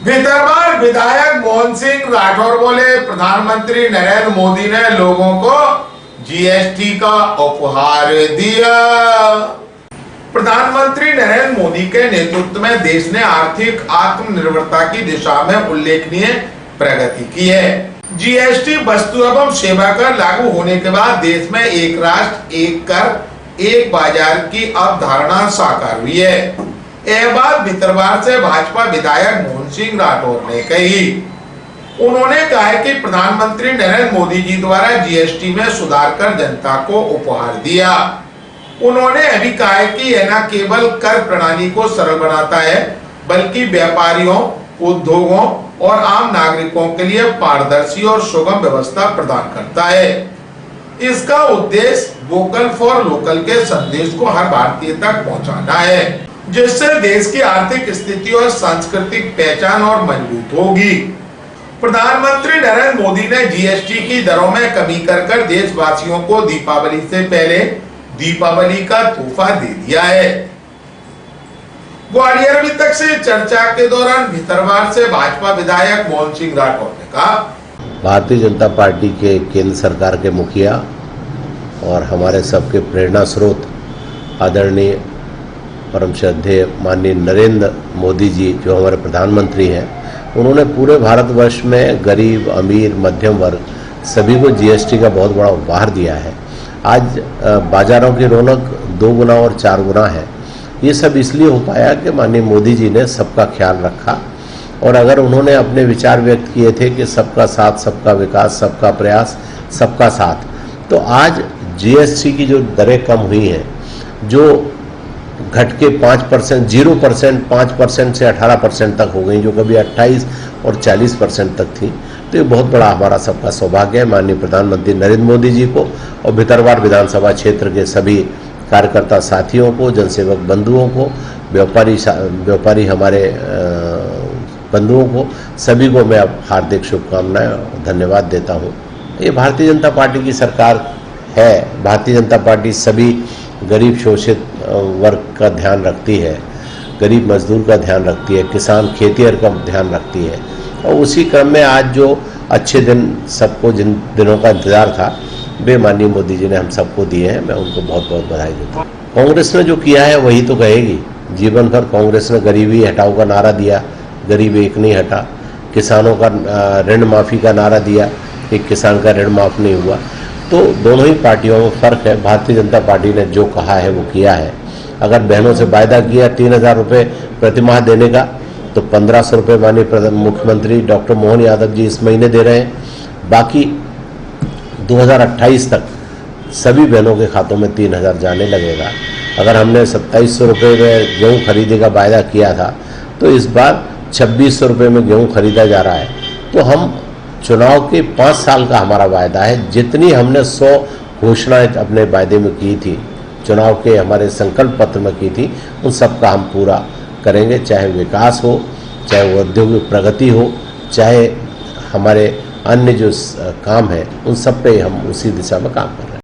भितरवार विधायक मोहन सिंह राठौर बोले, प्रधानमंत्री नरेंद्र मोदी ने लोगों को जीएसटी का उपहार दिया। प्रधानमंत्री नरेंद्र मोदी के नेतृत्व में देश ने आर्थिक आत्मनिर्भरता की दिशा में उल्लेखनीय प्रगति की है। जीएसटी वस्तु एवं सेवा कर लागू होने के बाद देश में एक राष्ट्र एक कर एक बाजार की अवधारणा साकार हुई है। यह बात भितरवार से भाजपा विधायक मोहन सिंह राठौर ने कही। उन्होंने कहा कि प्रधानमंत्री नरेंद्र मोदी जी द्वारा जीएसटी में सुधार कर जनता को उपहार दिया। उन्होंने अभी कहा कि यह न केवल कर प्रणाली को सरल बनाता है, बल्कि व्यापारियों, उद्योगों और आम नागरिकों के लिए पारदर्शी और सुगम व्यवस्था प्रदान करता है। इसका उद्देश्य वोकल फॉर लोकल के संदेश को हर भारतीय तक पहुंचाना है, जिससे देश की आर्थिक स्थिति और सांस्कृतिक पहचान और मजबूत होगी। प्रधानमंत्री नरेंद्र मोदी ने जीएसटी की दरों में कमी कर देशवासियों को दीपावली से पहले दीपावली का तोहफा दे दिया है। ग्वालियर अभी तक से चर्चा के दौरान भितरवार से भाजपा विधायक मोहन सिंह राठौर ने कहा, भारतीय जनता पार्टी के केंद्र सरकार के मुखिया और हमारे सबके प्रेरणा स्रोत आदरणीय परम श्रद्धेय माननीय नरेंद्र मोदी जी जो हमारे प्रधानमंत्री हैं, उन्होंने पूरे भारतवर्ष में गरीब, अमीर, मध्यम वर्ग सभी को जीएसटी का बहुत बड़ा उपहार दिया है। आज बाजारों की रौनक 2 गुना और 4 गुना है। ये सब इसलिए हो पाया कि माननीय मोदी जी ने सबका ख्याल रखा, और अगर उन्होंने अपने विचार व्यक्त किए थे कि सबका साथ, सबका विकास, सबका प्रयास, सबका साथ, तो आज जीएसटी की जो दरें कम हुई हैं, जो घट के 5%, 0%, 5% से 18% तक हो गई, जो कभी 28 और 40% तक थी, तो ये बहुत बड़ा हमारा सबका सौभाग्य है। माननीय प्रधानमंत्री नरेंद्र मोदी जी को और भितरवार विधानसभा क्षेत्र के सभी कार्यकर्ता साथियों को, जनसेवक बंधुओं को, व्यापारी हमारे बंधुओं को, सभी को मैं अब हार्दिक शुभकामनाएं और धन्यवाद देता हूं। ये भारतीय जनता पार्टी की सरकार है। भारतीय जनता पार्टी सभी गरीब शोषित वर्ग का ध्यान रखती है, गरीब मजदूर का ध्यान रखती है, किसान खेतिहर का ध्यान रखती है, और उसी क्रम में आज जो अच्छे दिन सबको जिन दिनों का इंतजार था, वे माननीय मोदी जी ने हम सबको दिए हैं। मैं उनको बहुत बहुत बधाई देता हूँ। कांग्रेस ने जो किया है वही तो कहेगी। जीवन भर कांग्रेस ने गरीबी हटाओ का नारा दिया, गरीब एक नहीं हटा। किसानों का ऋण माफ़ी का नारा दिया, एक किसान का ऋण माफ़ नहीं हुआ। तो दोनों ही पार्टियों में फ़र्क है। भारतीय जनता पार्टी ने जो कहा है वो किया है। अगर बहनों से वायदा किया 3000 रुपये प्रतिमाह देने का, तो 1500 रुपये माननीय मुख्यमंत्री डॉक्टर मोहन यादव जी इस महीने दे रहे हैं। बाकी 2028 तक सभी बहनों के खातों में 3000 जाने लगेगा। अगर हमने 2700 रुपये में गेहूँ खरीदने का वायदा किया था, तो इस बार 2600 रुपये में गेहूँ खरीदा जा रहा है। तो हम चुनाव के 5 साल का हमारा वायदा है। जितनी हमने 100 घोषणाएं अपने वायदे में की थी, चुनाव के हमारे संकल्प पत्र में की थी, उन सब का हम पूरा करेंगे। चाहे विकास हो, चाहे औद्योगिक प्रगति हो, चाहे हमारे अन्य जो काम है, उन सब पे हम उसी दिशा में काम कर रहे हैं।